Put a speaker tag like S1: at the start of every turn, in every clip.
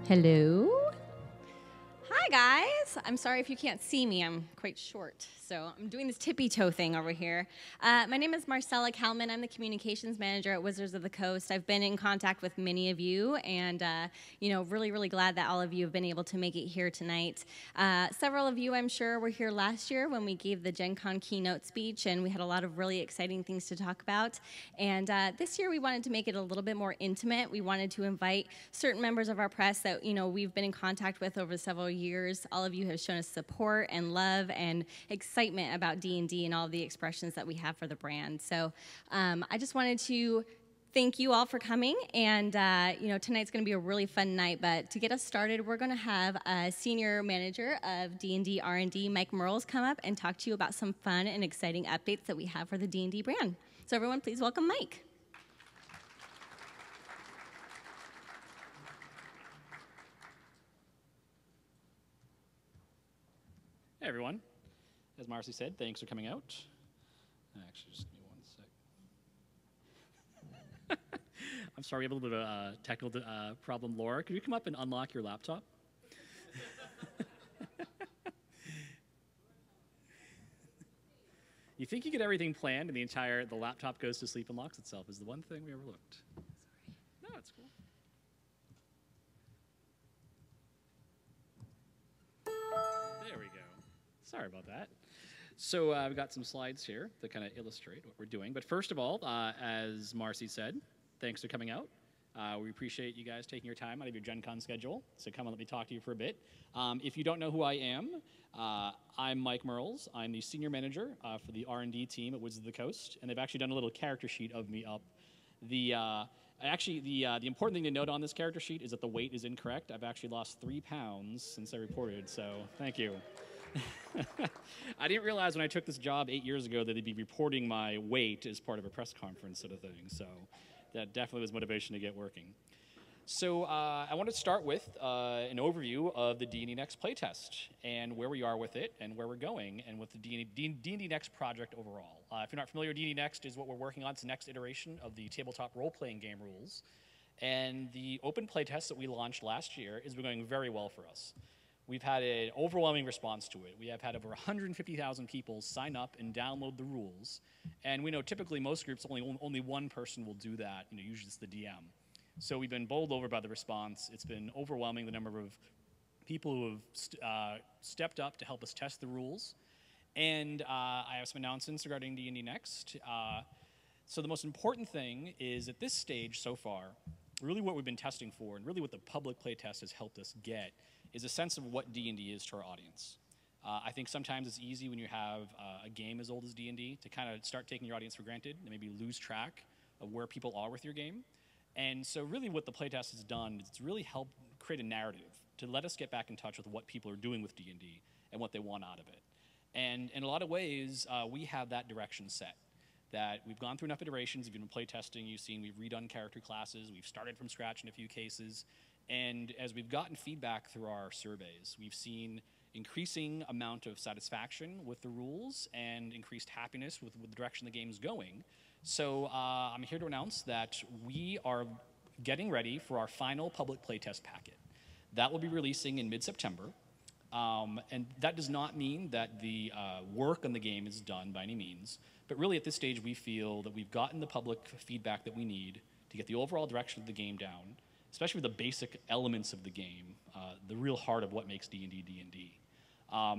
S1: Hello?
S2: Hi guys! I'm sorry if you can't see me, I'm quite short, so I'm doing this tippy toe thing over here. My name is Marcella Kalman, I'm the Communications Manager at Wizards of the Coast. I've been in contact with many of you, and really glad that all of you have been able to make it here tonight. Several of you, I'm sure, were here last year when we gave the Gen Con keynote speech, and we had a lot of really exciting things to talk about. And this year we wanted to make it a little bit more intimate. We wanted to invite certain members of our press that we've been in contact with over several years. All of you have shown us support and love and excitement about D&D and all of the expressions that we have for the brand. So I just wanted to thank you all for coming, and tonight's going to be a really fun night. But to get us started, we're going to have a Senior Manager of D&D R&D, Mike Mearls, come up and talk to you about some fun and exciting updates that we have for the D&D brand. So everyone, please welcome Mike.
S3: Hey everyone, as Marcy said, thanks for coming out. Actually, just give me 1 sec. I'm sorry, we have a little bit of a technical problem. Laura, could you come up and unlock your laptop? You think you get everything planned and the laptop goes to sleep and locks itself is the one thing we overlooked. Sorry. No, it's cool. There we go. Sorry about that. So I've got some slides here that kind of illustrate what we're doing. But first of all, as Marcy said, thanks for coming out. We appreciate you guys taking your time out of your Gen Con schedule. So come and let me talk to you for a bit. If you don't know who I am, I'm Mike Mearls. I'm the Senior Manager for the R&D team at Wizards of the Coast. And they've actually done a little character sheet of me up. The important thing to note on this character sheet is that the weight is incorrect. I've actually lost 3 pounds since I reported, so thank you. I didn't realize when I took this job 8 years ago that they'd be reporting my weight as part of a press conference sort of thing. So that definitely was motivation to get working. So I want to start with an overview of the D&D Next playtest and where we are with it and where we're going and with the D&D Next project overall. If you're not familiar, D&D Next is what we're working on. It's the next iteration of the tabletop role-playing game rules. And the open playtest that we launched last year is going very well for us. We've had an overwhelming response to it. We have had over 150,000 people sign up and download the rules. And we know typically most groups, only one person will do that. Usually it's the DM. So we've been bowled over by the response. It's been overwhelming, the number of people who have stepped up to help us test the rules. And I have some announcements regarding D&D Next. So the most important thing is at this stage so far, really what we've been testing for and really what the public playtest has helped us get is a sense of what D&D is to our audience. I think sometimes it's easy when you have a game as old as D&D to kind of start taking your audience for granted and maybe lose track of where people are with your game. And so really what the playtest has done is it's really helped create a narrative to let us get back in touch with what people are doing with D&D and what they want out of it. And in a lot of ways, we have that direction set. That we've gone through enough iterations. If you've been playtesting, you've seen we've redone character classes. We've started from scratch in a few cases. And as we've gotten feedback through our surveys, we've seen increasing amount of satisfaction with the rules and increased happiness with the direction the game's going. So I'm here to announce that we are getting ready for our final public playtest packet. That will be releasing in mid-September. And that does not mean that the work on the game is done by any means. But really at this stage, we feel that we've gotten the public feedback that we need to get the overall direction of the game down, especially with the basic elements of the game, the real heart of what makes D&D D&D.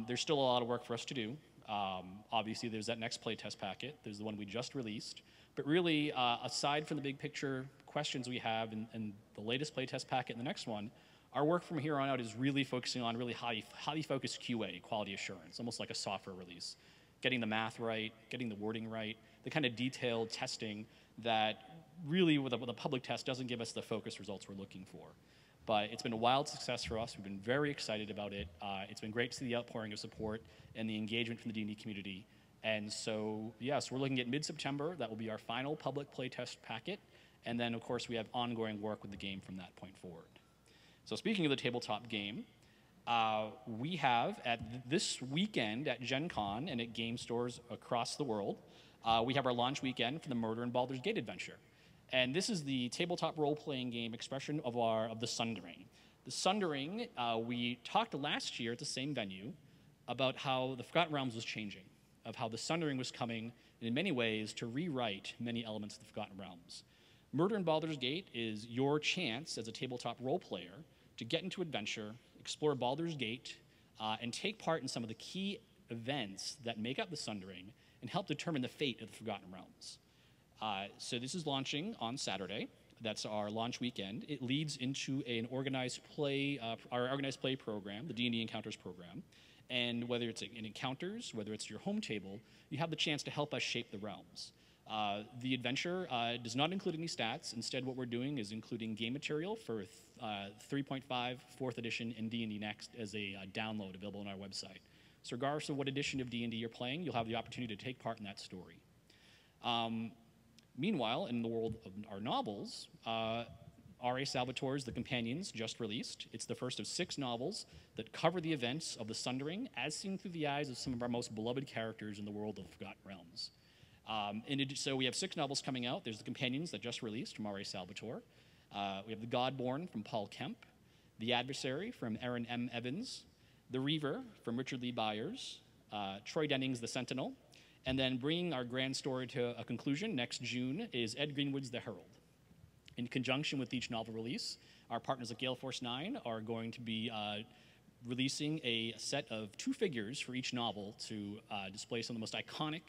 S3: There's still a lot of work for us to do. Obviously, there's that next playtest packet. There's the one we just released. But really, aside from the big picture questions we have in the latest playtest packet and the next one, our work from here on out is really focusing on really highly focused QA, quality assurance, almost like a software release. Getting the math right, getting the wording right, the kind of detailed testing that really with a public test doesn't give us the focused results we're looking for. But it's been a wild success for us. We've been very excited about it. It's been great to see the outpouring of support and the engagement from the D&D community. And so, yes, we're looking at mid-September. That will be our final public playtest packet. And then, of course, we have ongoing work with the game from that point forward. So speaking of the tabletop game, we have this weekend at Gen Con and at game stores across the world, we have our launch weekend for the Murder in Baldur's Gate adventure. And this is the tabletop role-playing game expression of the Sundering. The Sundering, we talked last year at the same venue about how the Forgotten Realms was changing, of how the Sundering was coming, in many ways, to rewrite many elements of the Forgotten Realms. Murder in Baldur's Gate is your chance as a tabletop role player to get into adventure, explore Baldur's Gate, and take part in some of the key events that make up the Sundering and help determine the fate of the Forgotten Realms. So this is launching on Saturday. That's our launch weekend. It leads into an organized play, our organized play program, the D&D Encounters program. And whether it's in Encounters, whether it's your home table, you have the chance to help us shape the realms. The adventure does not include any stats. Instead, what we're doing is including game material for 3.5, 4th edition, and D&D Next as a download available on our website. So regardless of what edition of D&D you're playing, you'll have the opportunity to take part in that story. Meanwhile, in the world of our novels, R.A. Salvatore's The Companions just released. It's the first of 6 novels that cover the events of the Sundering as seen through the eyes of some of our most beloved characters in the world of the Forgotten Realms. So we have 6 novels coming out. There's The Companions that just released from R.A. Salvatore. We have The Godborn from Paul Kemp, The Adversary from Aaron M. Evans, The Reaver from Richard Lee Byers, Troy Denning's The Sentinel, and then bringing our grand story to a conclusion next June is Ed Greenwood's The Herald. In conjunction with each novel release, our partners at Gale Force 9 are going to be releasing a set of 2 figures for each novel to display some of the most iconic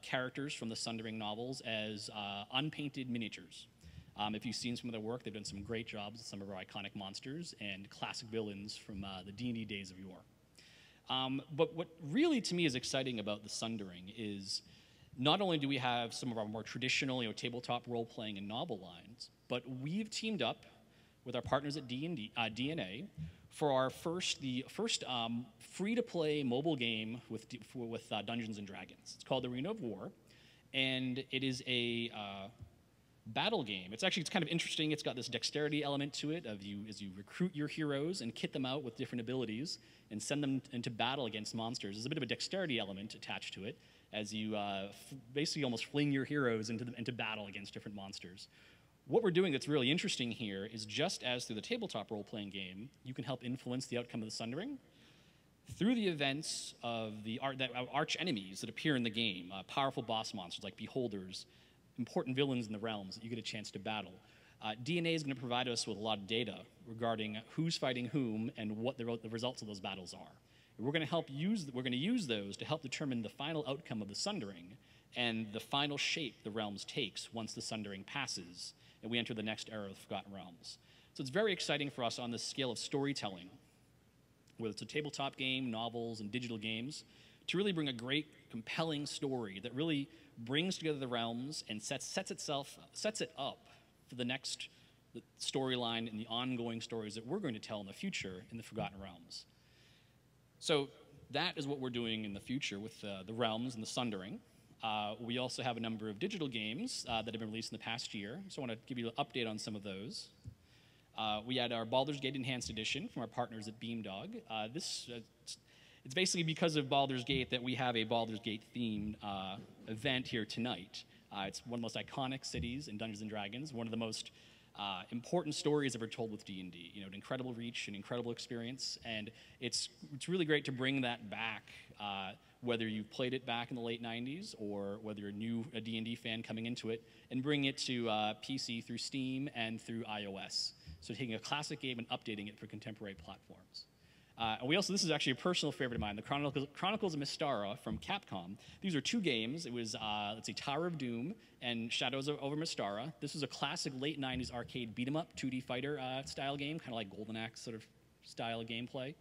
S3: characters from the Sundering novels as unpainted miniatures. If you've seen some of their work, they've done some great jobs with some of our iconic monsters and classic villains from the D&D days of yore. But what really, to me, is exciting about the Sundering is not only do we have some of our more traditional, tabletop role-playing and novel lines, but we've teamed up with our partners at DNA for the first free-to-play mobile game with Dungeons and Dragons. It's called Arena of War, and it is a battle game. It's kind of interesting. It's got this dexterity element to it as you recruit your heroes and kit them out with different abilities and send them into battle against monsters. There's a bit of a dexterity element attached to it as you basically almost fling your heroes into battle against different monsters. What we're doing that's really interesting here is just as through the tabletop role-playing game, you can help influence the outcome of the Sundering, through the events of the arch enemies that appear in the game, powerful boss monsters like beholders, important villains in the realms that you get a chance to battle. DNA is going to provide us with a lot of data regarding who's fighting whom and what the results of those battles are. And we're going to use those to help determine the final outcome of the Sundering and the final shape the realms takes once the Sundering passes and we enter the next era of the Forgotten Realms. So it's very exciting for us on this scale of storytelling, whether it's a tabletop game, novels, and digital games, to really bring a great, compelling story that really brings together the realms and sets it up for the next storyline and the ongoing stories that we're going to tell in the future in the Forgotten Realms. So that is what we're doing in the future with the realms and the Sundering. We also have a number of digital games that have been released in the past year, so I want to give you an update on some of those. We had our Baldur's Gate Enhanced Edition from our partners at Beamdog. It's basically because of Baldur's Gate that we have a Baldur's Gate themed event here tonight. It's one of the most iconic cities in Dungeons & Dragons, one of the most important stories ever told with D&D. An incredible reach, an incredible experience, and it's really great to bring that back, whether you've played it back in the late 90s or whether you're a D&D fan coming into it, and bring it to PC through Steam and through iOS. So taking a classic game and updating it for contemporary platforms. And this is actually a personal favorite of mine, the Chronicles of Mystara from Capcom. These are 2 games. It was, Tower of Doom and Shadows over Mystara. This was a classic late 90s arcade beat-em-up, 2D fighter style game, kind of like Golden Axe sort of style gameplay.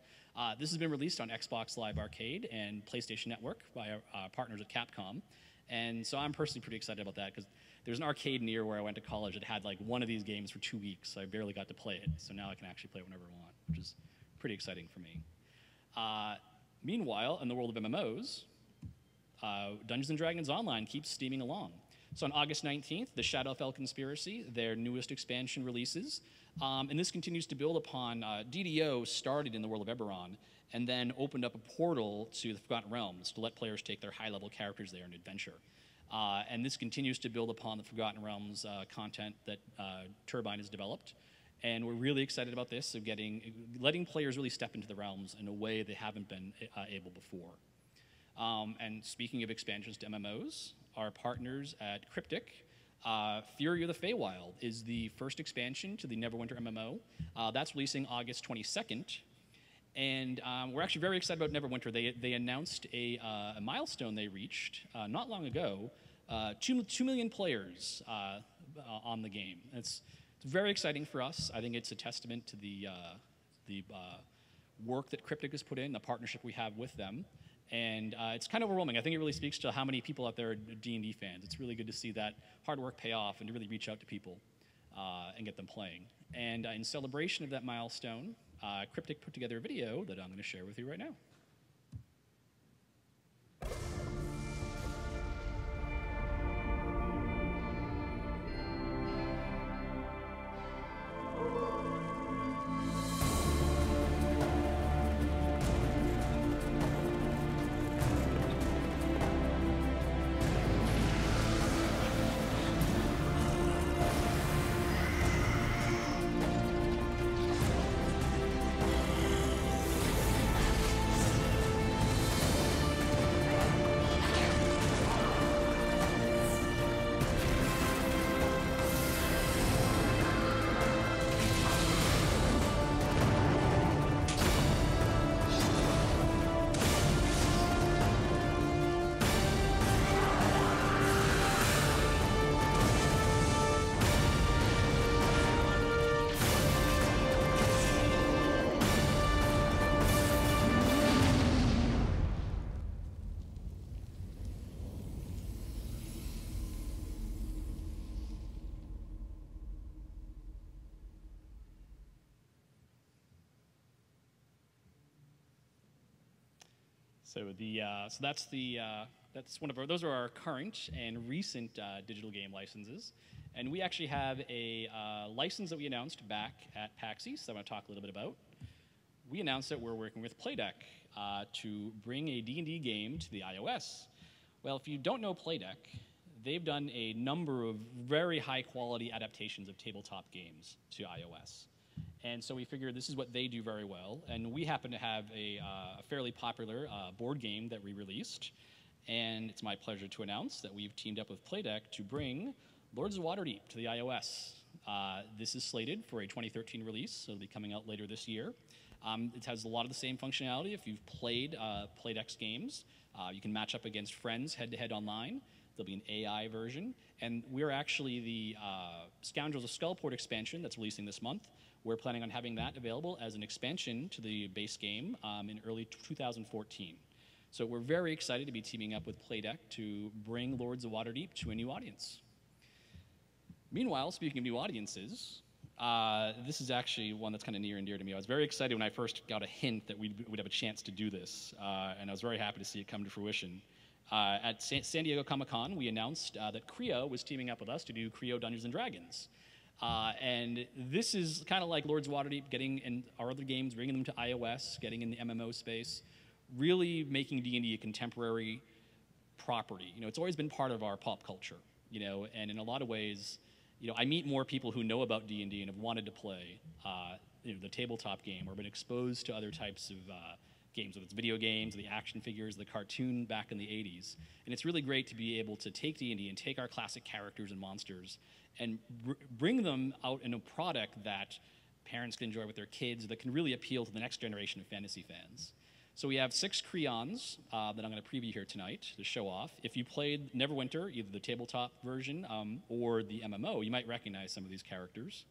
S3: This has been released on Xbox Live Arcade and PlayStation Network by our partners at Capcom. And so I'm personally pretty excited about that because there's an arcade near where I went to college that had one of these games for 2 weeks. So I barely got to play it. So now I can actually play it whenever I want, which is pretty exciting for me. Meanwhile, in the world of MMOs, Dungeons & Dragons Online keeps steaming along. So on August 19th, the Shadowfell Conspiracy, their newest expansion releases, and this continues to build upon DDO started in the world of Eberron and then opened up a portal to the Forgotten Realms to let players take their high-level characters there and adventure. And this continues to build upon the Forgotten Realms content that Turbine has developed. And we're really excited about this, of letting players really step into the realms in a way they haven't been able before. And speaking of expansions to MMOs, our partners at Cryptic, Fury of the Feywild is the first expansion to the Neverwinter MMO. That's releasing August 22nd. And we're actually very excited about Neverwinter. They announced a milestone they reached not long ago, 2 million players on the game. It's very exciting for us. I think it's a testament to the work that Cryptic has put in, the partnership we have with them. And it's kind of overwhelming. I think it really speaks to how many people out there are D&D fans. It's really good to see that hard work pay off and to really reach out to people and get them playing. And in celebration of that milestone, Cryptic put together a video that I'm going to share with you right now. So that's one of those are our current and recent digital game licenses, and we actually have a license that we announced back at PAX East that I want to talk a little bit about. We announced that we're working with Playdeck to bring a D&D game to the iOS. Well, if you don't know Playdeck, they've done a number of very high quality adaptations of tabletop games to iOS. And so we figured this is what they do very well. And we happen to have a fairly popular board game that we released. And it's my pleasure to announce that we've teamed up with Playdeck to bring Lords of Waterdeep to the iOS. This is slated for a 2013 release, so it'll be coming out later this year. It has a lot of the same functionality. If you've played Playdeck's games, you can match up against friends head-to-head online. There'll be an AI version. And we're actually the Scoundrels of Skullport expansion that's releasing this month. We're planning on having that available as an expansion to the base game in early 2014. So we're very excited to be teaming up with Playdeck to bring Lords of Waterdeep to a new audience. Meanwhile, speaking of new audiences, this is actually one that's kind of near and dear to me. I was very excited when I first got a hint that we'd have a chance to do this, and I was very happy to see it come to fruition. At San Diego Comic-Con, we announced that Creo was teaming up with us to do Creo Dungeons & Dragons. And this is kind of like Lords of Waterdeep, getting in our other games, bringing them to iOS, getting in the MMO space, really making D&D a contemporary property. You know, it's always been part of our pop culture, you know, and in a lot of ways, you know, I meet more people who know about D&D and have wanted to play you know, the tabletop game or been exposed to other types of games, whether it's video games, the action figures, the cartoon back in the 80s. And it's really great to be able to take D&D and take our classic characters and monsters and bring them out in a product that parents can enjoy with their kids, that can really appeal to the next generation of fantasy fans. So we have 6 Creons that I'm going to preview here tonight to show off. If you played Neverwinter, either the tabletop version or the MMO, you might recognize some of these characters.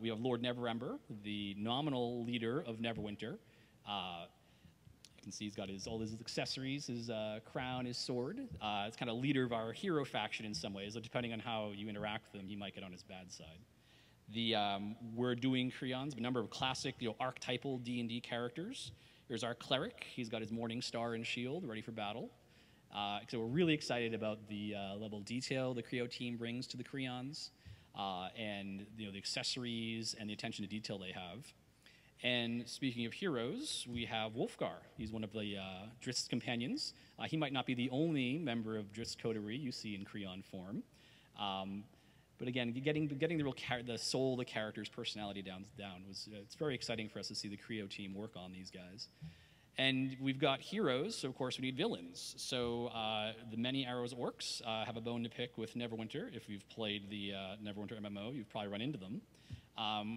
S3: We have Lord Neverember, the nominal leader of Neverwinter. You can see he's got all his accessories, his crown, his sword. It's kind of leader of our hero faction in some ways. Depending on how you interact with him, he might get on his bad side. We're doing Creons, a number of classic, you know, archetypal D&D characters. Here's our cleric. He's got his morning star and shield ready for battle. So we're really excited about the level of detail the Creo team brings to the Creons, and you know, the accessories and the attention to detail they have. And speaking of heroes, we have Wolfgar. He's one of the Drist's companions. He might not be the only member of Drist's coterie you see in Creon form. But again, getting the real the soul of the character's personality down was it's very exciting for us to see the Creo team work on these guys. And we've got heroes, so of course we need villains. So the Many Arrows Orcs have a bone to pick with Neverwinter. If you've played the Neverwinter MMO, you've probably run into them.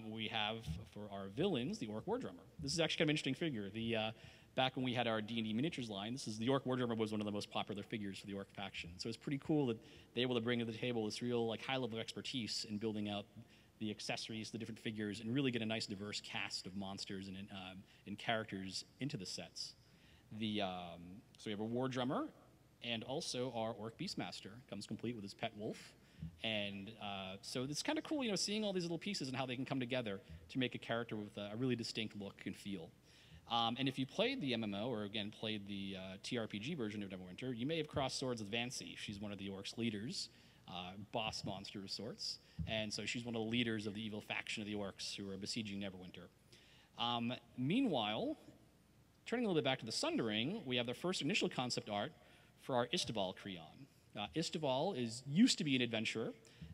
S3: We have, for our villains, the Orc War Drummer. This is actually kind of an interesting figure. Back when we had our D&D miniatures line, the Orc War Drummer was one of the most popular figures for the Orc faction. So it's pretty cool that they're able to bring to the table this real high level of expertise in building out the accessories, the different figures, and really get a nice diverse cast of monsters and characters into the sets. So we have a War Drummer, and also our Orc Beastmaster comes complete with his pet wolf. And so it's kind of cool, seeing all these little pieces and how they can come together to make a character with a really distinct look and feel. And if you played the MMO, or again played the TRPG version of Neverwinter, you may have crossed swords with Vancy. She's one of the Orcs' leaders, boss monster of sorts. And so she's one of the leaders of the evil faction of the Orcs who are besieging Neverwinter. Meanwhile, turning a little bit back to the Sundering, we have the first initial concept art for our Isteval Creon. Isteval used to be an adventurer,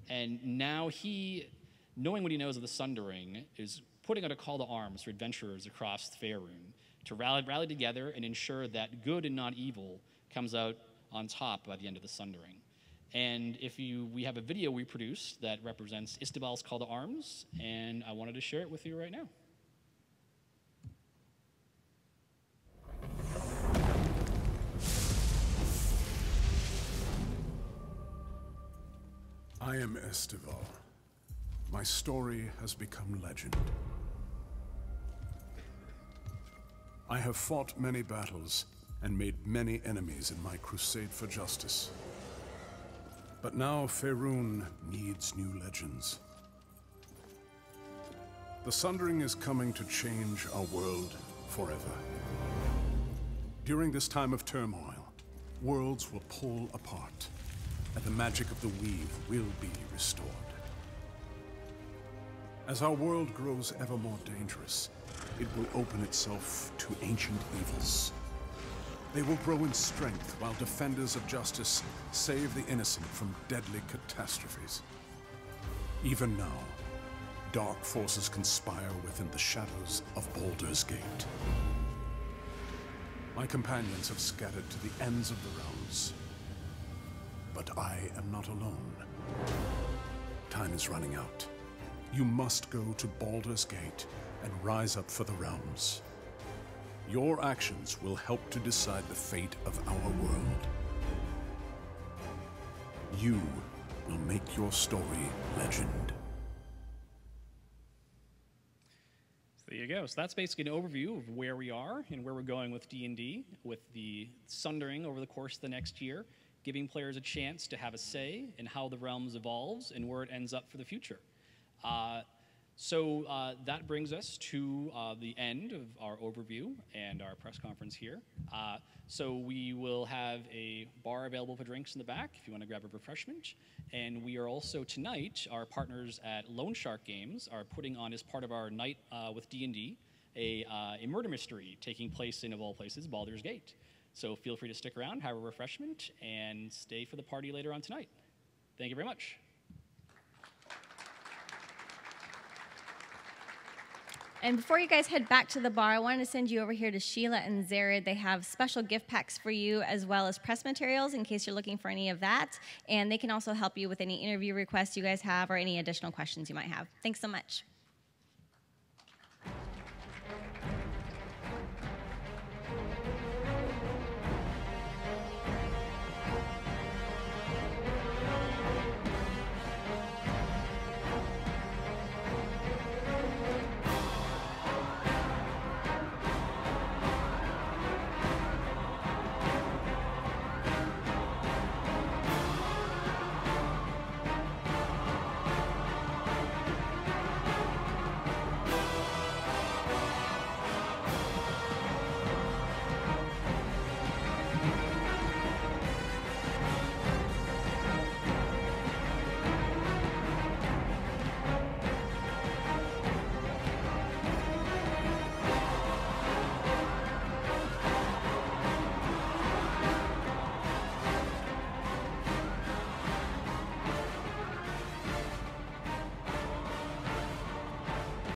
S3: and now he, knowing what he knows of the Sundering, is putting out a call to arms for adventurers across Faerun to rally together and ensure that good and not evil comes out on top by the end of the Sundering. And we have a video we produced that represents Isteval's call to arms, and I wanted to share it with you right now.
S1: I am Isteval. My story has become legend. I have fought many battles and made many enemies in my crusade for justice. But now Faerun needs new legends. The Sundering is coming to change our world forever. During this time of turmoil, worlds will pull apart, and the magic of the weave will be restored. As our world grows ever more dangerous, it will open itself to ancient evils. They will grow in strength while defenders of justice save the innocent from deadly catastrophes. Even now, dark forces conspire within the shadows of Baldur's Gate. My companions have scattered to the ends of the realms. But I am not alone. Time is running out. You must go to Baldur's Gate and rise up for the realms. Your actions will help to decide the fate of our world. You will make your story legend.
S3: So there you go. So that's basically an overview of where we are and where we're going with D&D, with the Sundering over the course of the next year, giving players a chance to have a say in how the realms evolves and where it ends up for the future. So that brings us to the end of our overview and our press conference here. So we will have a bar available for drinks in the back if you want to grab a refreshment. And we are also tonight, our partners at Lone Shark Games are putting on, as part of our night with D&D, a murder mystery taking place in, of all places, Baldur's Gate. So feel free to stick around, have a refreshment, and stay for the party later on tonight. Thank you very much.
S2: And before you guys head back to the bar, I wanted to send you over here to Sheila and Zared. They have special gift packs for you, as well as press materials in case you're looking for any of that. And they can also help you with any interview requests you guys have or any additional questions you might have. Thanks so much.